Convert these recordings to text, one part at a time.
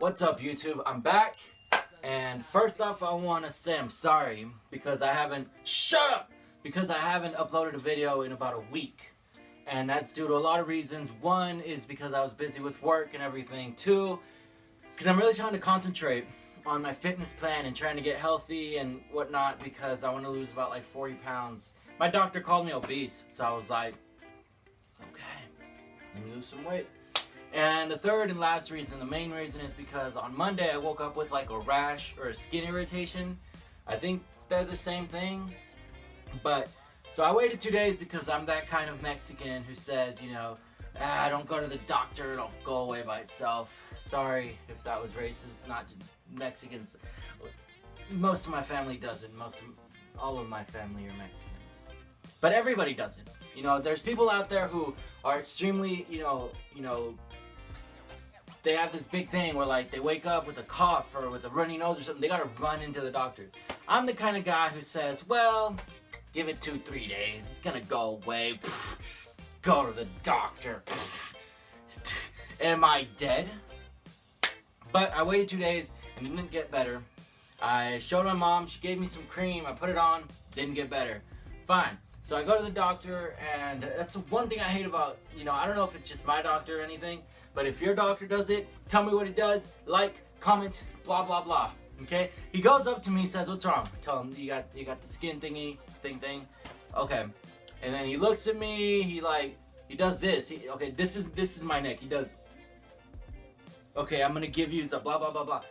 What's up, YouTube? I'm back, and first off, I want to say I'm sorry because I haven't uploaded a video in about a week, and that's due to a lot of reasons. One is because I was busy with work and everything. Two, because I'm really trying to concentrate on my fitness plan and trying to get healthy and whatnot because I want to lose about like 40 pounds. My doctor called me obese, so I was like, okay, let me lose some weight. And the third and last reason, the main reason, is because on Monday I woke up with like a rash or a skin irritation. I think they're the same thing. But, so I waited 2 days because I'm that kind of Mexican who says, you know, don't go to the doctor, it'll go away by itself. Sorry if that was racist, not just Mexicans. Most of my family doesn't. All of my family are Mexicans. But everybody doesn't. You know, there's people out there who are extremely, you know, they have this big thing where like they wake up with a cough or with a runny nose or something, they gotta run into the doctor. I'm the kind of guy who says, well, give it 2-3 days, it's gonna go away. Go to the doctor. Am I dead? But I waited 2 days and it didn't get better. I showed my mom, she gave me some cream, I put it on, didn't get better. Fine. So I go to the doctor, and that's one thing I hate about, you know, I don't know if it's just my doctor or anything, but if your doctor does it, tell me what he does, like, comment, blah, blah, blah, okay? He goes up to me, says, what's wrong? I tell him, you got the skin thingy, thing, okay. And then he looks at me, he does this, okay, this is my neck, he does, okay, I'm gonna give you the blah, blah, blah, blah.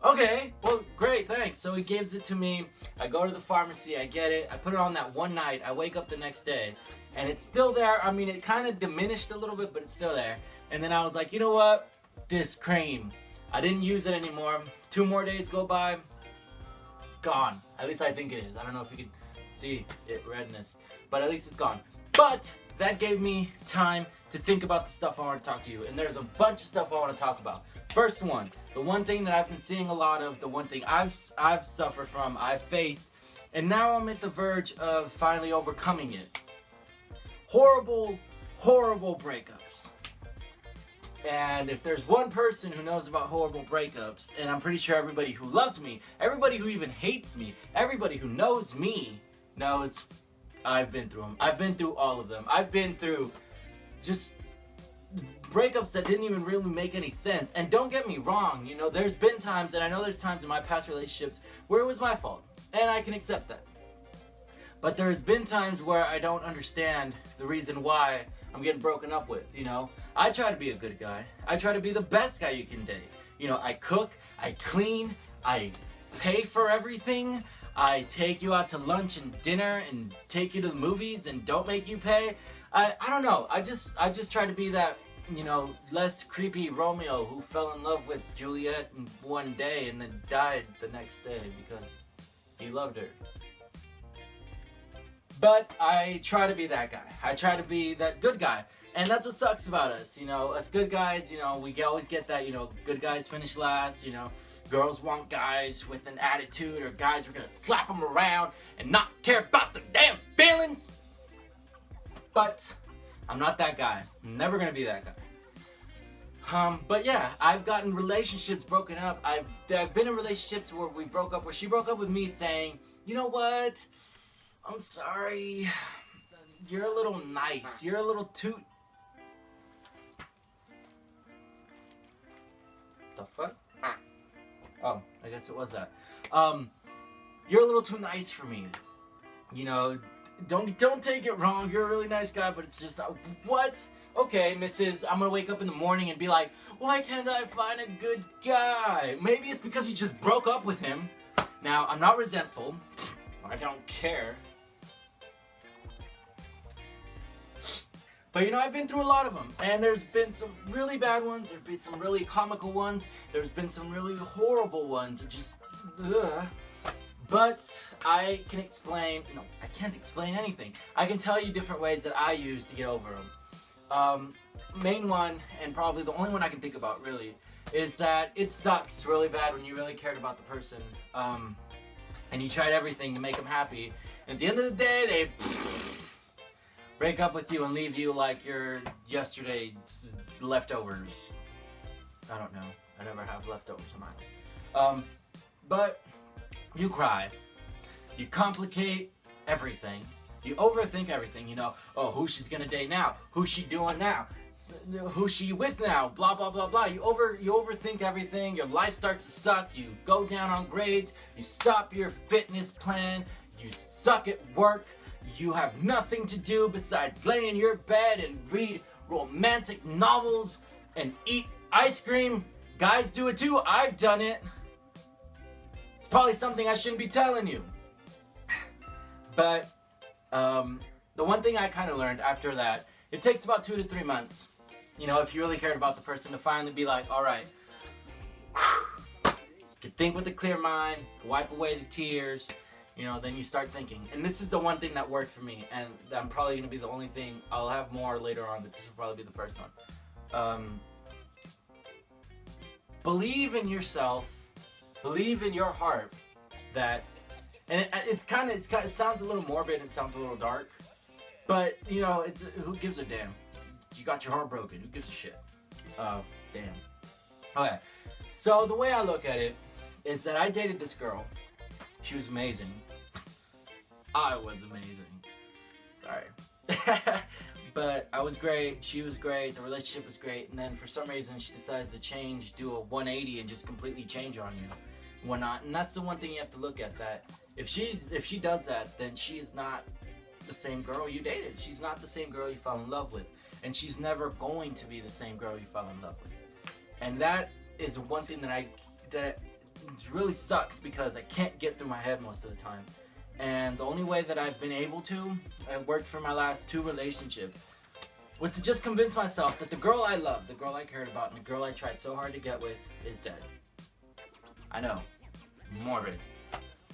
Okay, well, great, thanks. So he gives it to me. I go to the pharmacy, I get it. I put it on that one night. I wake up the next day, and it's still there. I mean, it kind of diminished a little bit, but it's still there. And then I was like, you know what? This cream. I didn't use it anymore. 2 more days go by. Gone. At least I think it is. I don't know if you can see it, redness. But at least it's gone. But that gave me time to think about the stuff I want to talk to you. And there's a bunch of stuff I want to talk about. First one, the one thing that I've been seeing a lot of, the one thing I've suffered from, I've faced, and now I'm at the verge of finally overcoming it. Horrible, horrible breakups. And if there's one person who knows about horrible breakups, and I'm pretty sure everybody who loves me, everybody who even hates me, everybody who knows me knows I've been through them. I've been through all of them. I've been through just breakups that didn't even really make any sense. And don't get me wrong, you know, there's been times, and I know there's times in my past relationships where it was my fault, and I can accept that. But there's been times where I don't understand the reason why I'm getting broken up with, you know. I try to be a good guy. I try to be the best guy you can date. You know, I cook, I clean, I pay for everything, I take you out to lunch and dinner and take you to the movies and don't make you pay. I don't know, I just try to be that, you know, less creepy Romeo who fell in love with Juliet in one day and then died the next day because he loved her. But I try to be that guy. I try to be that good guy. And that's what sucks about us, you know, us good guys, you know, we always get that, you know, good guys finish last, you know, girls want guys with an attitude, or guys who are gonna slap them around and not care about their damn feelings. But I'm not that guy. I'm never gonna be that guy. But yeah, I've gotten relationships broken up. I've been in relationships where we broke up, where she broke up with me saying, you know what? I'm sorry. You're a little nice. You're a little too... The fuck? Oh, I guess it was that. You're a little too nice for me. You know, don't take it wrong. You're a really nice guy, but it's just, what? Okay, Mrs. I'm gonna wake up in the morning and be like, why can't I find a good guy? Maybe it's because you just broke up with him. Now, I'm not resentful. I don't care. But you know, I've been through a lot of them, and there's been some really bad ones, there's been some really comical ones, there's been some really horrible ones, just, ugh. But I can explain, no, I can't explain anything. I can tell you different ways that I use to get over them. Main one, and probably the only one I can think about really, is that it sucks really bad when you really cared about the person, and you tried everything to make them happy, and at the end of the day, they break up with you and leave you like your yesterday's leftovers. I don't know. I never have leftovers in my life. But you cry. You complicate everything. You overthink everything, you know. Oh, who she's gonna date now? Who's she doing now? Who's she with now? Blah, blah, blah, blah. You overthink everything. Your life starts to suck. You go down on grades. You stop your fitness plan. You suck at work. You have nothing to do besides lay in your bed and read romantic novels and eat ice cream. Guys do it too. I've done it. It's probably something I shouldn't be telling you. But the one thing I kind of learned after that, it takes about 2 to 3 months, you know, if you really cared about the person, to finally be like, all right, you can think with a clear mind, wipe away the tears, you know, then you start thinking. And this is the one thing that worked for me, and I'm probably going to be the only thing. I'll have more later on, but this will probably be the first one. Believe in yourself, believe in your heart that, and it sounds a little morbid, it sounds a little dark, but, you know, it's, who gives a damn? You got your heart broken, who gives a shit? Damn. Okay, so the way I look at it is that I dated this girl. She was amazing. I was amazing. Sorry. But I was great, she was great, the relationship was great, and then for some reason she decides to change, do a 180 and just completely change on you. Whatnot. And that's the one thing you have to look at, that if she does that, then she is not the same girl you dated. She's not the same girl you fell in love with, and she's never going to be the same girl you fell in love with. And that is one thing that really sucks, because I can't get through my head most of the time. And the only way that I've been able to, I worked for my last 2 relationships, was to just convince myself that the girl I loved, the girl I cared about, and the girl I tried so hard to get with is dead. I know, morbid,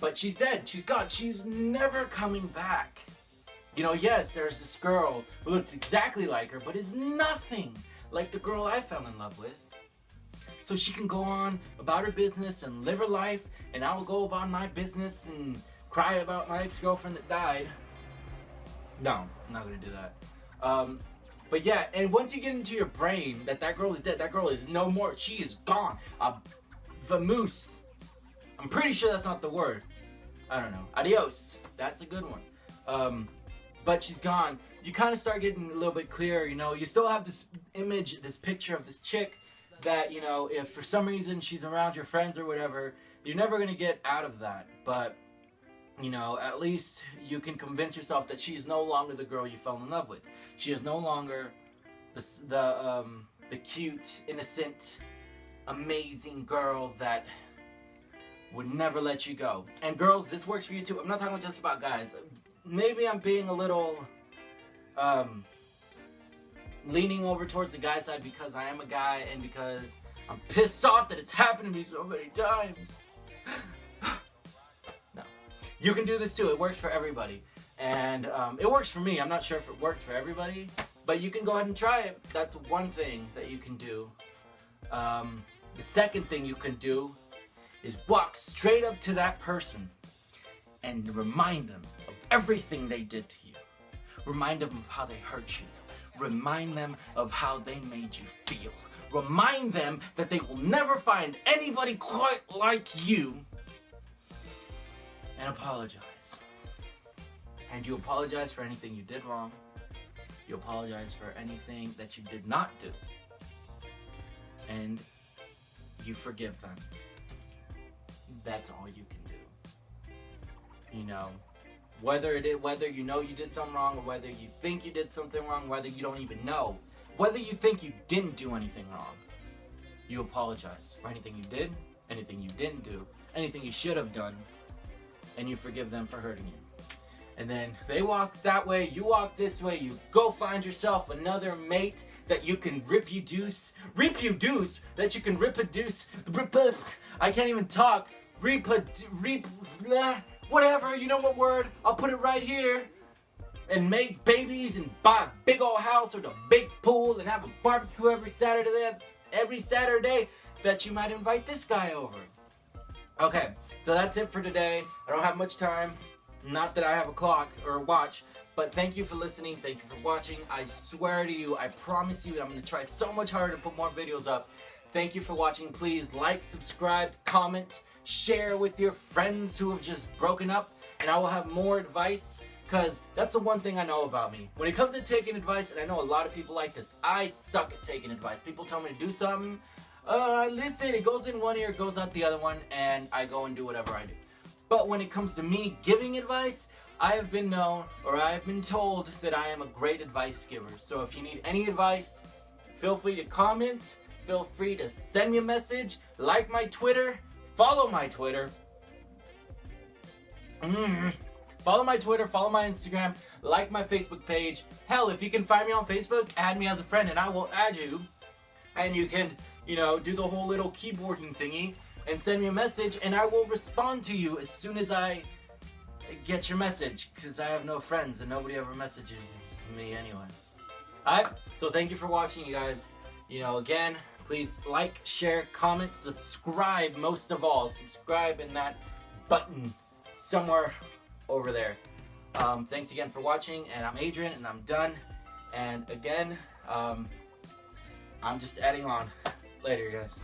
but she's dead, she's gone, she's never coming back. You know, yes, there's this girl who looks exactly like her, but is nothing like the girl I fell in love with. So she can go on about her business and live her life, and I will go about my business and cry about my ex-girlfriend that died. No, I'm not gonna do that. But yeah, and once you get into your brain that that girl is dead, that girl is no more, she is gone. Vamoose. I'm pretty sure that's not the word. I don't know. Adios. That's a good one. But she's gone. You kind of start getting a little bit clearer, you know. You still have this image, this picture of this chick that, you know, if for some reason she's around your friends or whatever, you're never going to get out of that. But, you know, at least you can convince yourself that she is no longer the girl you fell in love with. She is no longer the cute, innocent, amazing girl that would never let you go. And girls, this works for you too. I'm not talking just about guys. Maybe I'm being a little leaning over towards the guy side because I am a guy and because I'm pissed off that it's happened to me so many times. No. You can do this too. It works for everybody. And it works for me. I'm not sure if it works for everybody, but you can go ahead and try it. That's one thing that you can do. The second thing you can do is walk straight up to that person and remind them of everything they did to you. Remind them of how they hurt you. Remind them of how they made you feel. Remind them that they will never find anybody quite like you. And apologize. And you apologize for anything you did wrong. You apologize for anything that you did not do. And you forgive them. That's all you can do. You know, whether you know you did something wrong, or whether you think you did something wrong, whether you don't even know, whether you think you didn't do anything wrong, you apologize for anything you did, anything you didn't do, anything you should have done, and you forgive them for hurting you. And then they walk that way, you walk this way, you go find yourself another mate that you can reproduce, that you can reproduce, I can't even talk, whatever, you know what word, I'll put it right here, and make babies and buy a big old house with a big pool and have a barbecue every Saturday that you might invite this guy over. Okay, so that's it for today. I don't have much time. Not that I have a clock or a watch, but thank you for listening. Thank you for watching. I swear to you, I promise you, I'm going to try so much harder to put more videos up. Thank you for watching. Please like, subscribe, comment, share with your friends who have just broken up, and I will have more advice, because that's the one thing I know about me. When it comes to taking advice, and I know a lot of people like this, I suck at taking advice. People tell me to do something, listen, it goes in one ear, it goes out the other one, and I go and do whatever I do. But when it comes to me giving advice, I have been known, or I have been told, that I am a great advice giver. So if you need any advice, feel free to comment, feel free to send me a message, like my Twitter, follow my Twitter. Follow my Twitter, follow my Instagram, like my Facebook page. Hell, if you can find me on Facebook, add me as a friend and I will add you. And you can, you know, do the whole little keyboarding thingy and send me a message and I will respond to you as soon as I get your message, because I have no friends and nobody ever messages me anyway. Alright, so thank you for watching, you guys. You know, again, please like, share, comment, subscribe, most of all. Subscribe in that button somewhere over there. Thanks again for watching, and I'm Adrian, and I'm done. And again, I'm just adding on. Later, you guys.